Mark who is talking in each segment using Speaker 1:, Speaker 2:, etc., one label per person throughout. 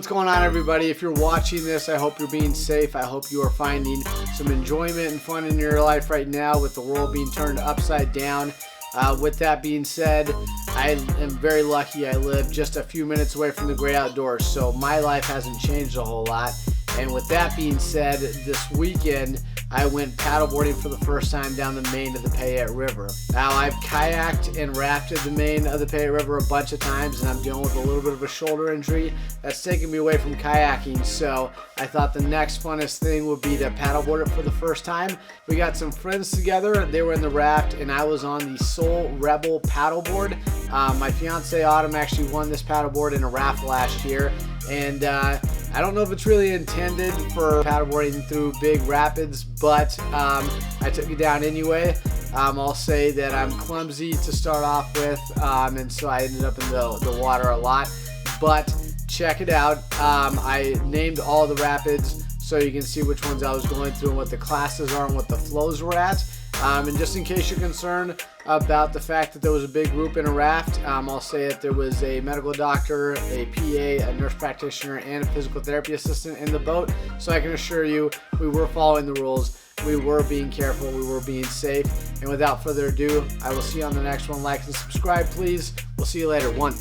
Speaker 1: what's going on, everybody? If you're watching this, I hope you're being safe. I hope you are finding some enjoyment and fun in your life right now with the world being turned upside down. With that being said, I am very lucky. I live just a few minutes away from the great outdoors, so my life hasn't changed a whole lot. And with that being said, this weekend I went paddleboarding for the first time down the main of the Payette River. Now, I've kayaked and rafted the main of the Payette River a bunch of times, and I'm dealing with a little bit of a shoulder injury that's taken me away from kayaking, so I thought the next funnest thing would be to paddleboard it for the first time. We got some friends together. They were in the raft, and I was on the Soul Rebel paddleboard. My fiance Autumn actually won this paddleboard in a raft last year, and I don't know if it's really intended for paddleboarding through big rapids, but I took it down anyway. I'll say that I'm clumsy to start off with, and so I ended up in the water a lot. But check it out. I named all the rapids so you can see which ones I was going through and what the classes are and what the flows were at. And just in case you're concerned about the fact that there was a big group in a raft, I'll say that there was a medical doctor, a PA, a nurse practitioner, and a physical therapy assistant in the boat. So I can assure you, we were following the rules. We were being careful. We were being safe. And without further ado, I will see you on the next one. Like and subscribe, please. We'll see you later. One.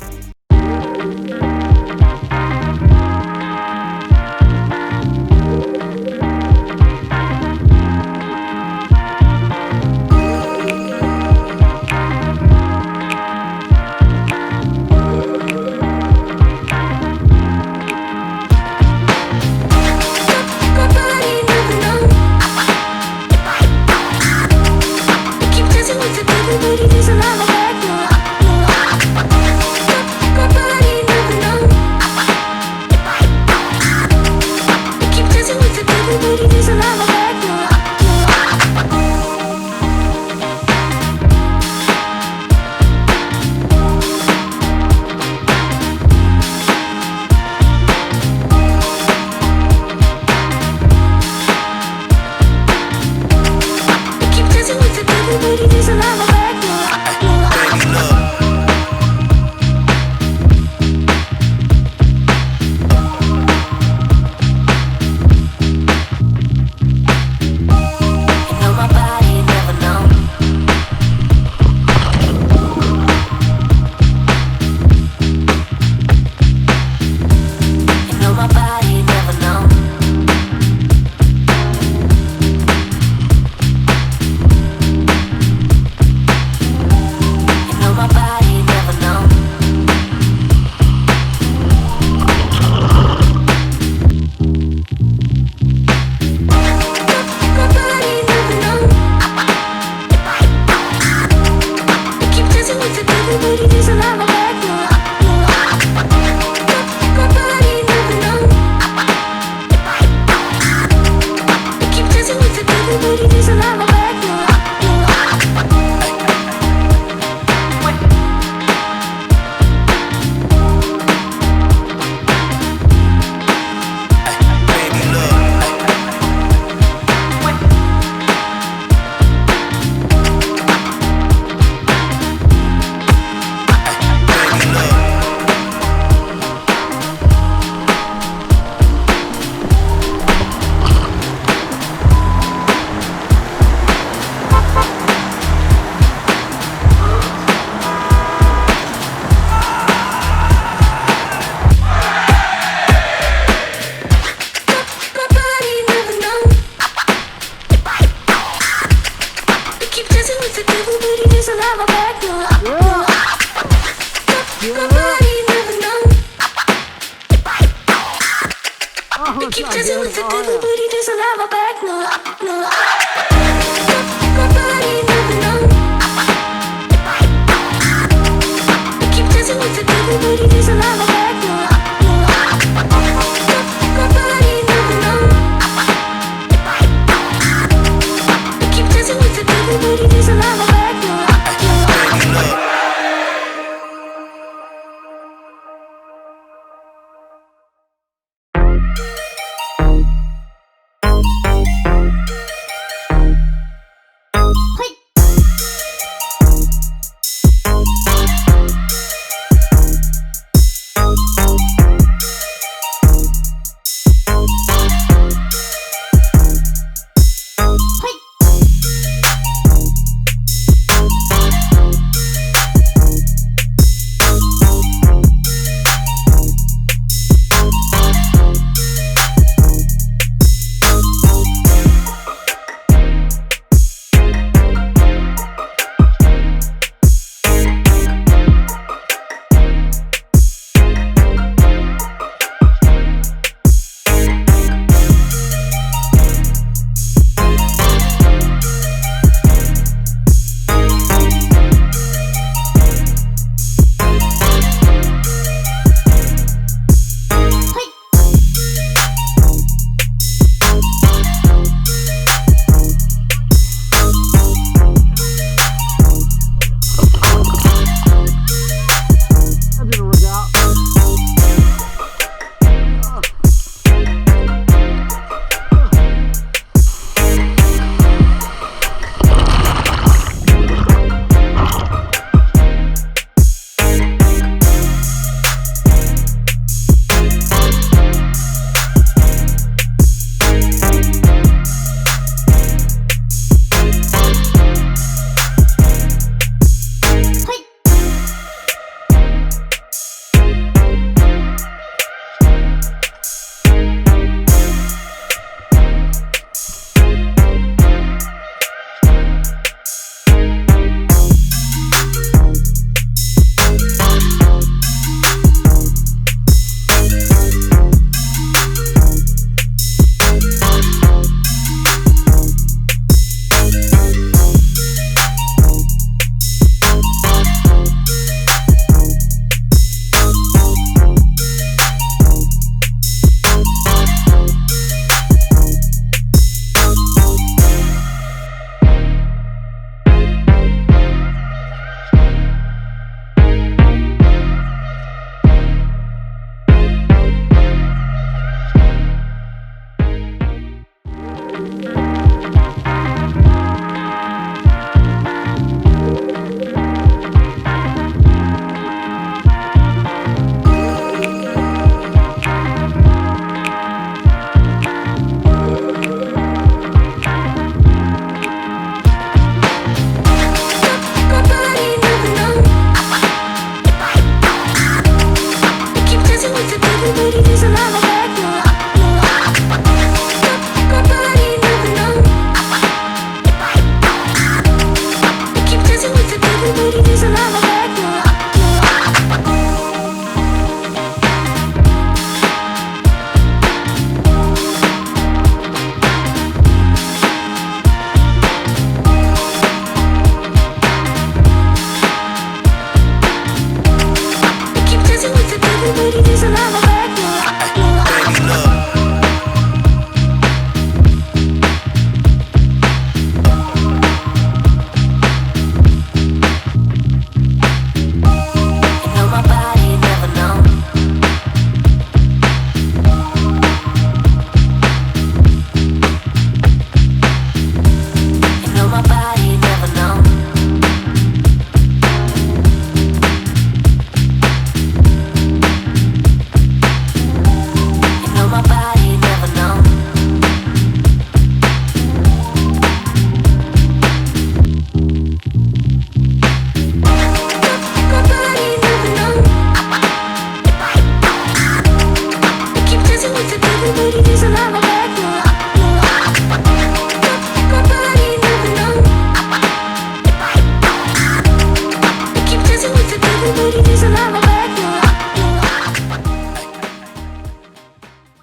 Speaker 2: Keep dancing with the devil, but he doesn't have a back door.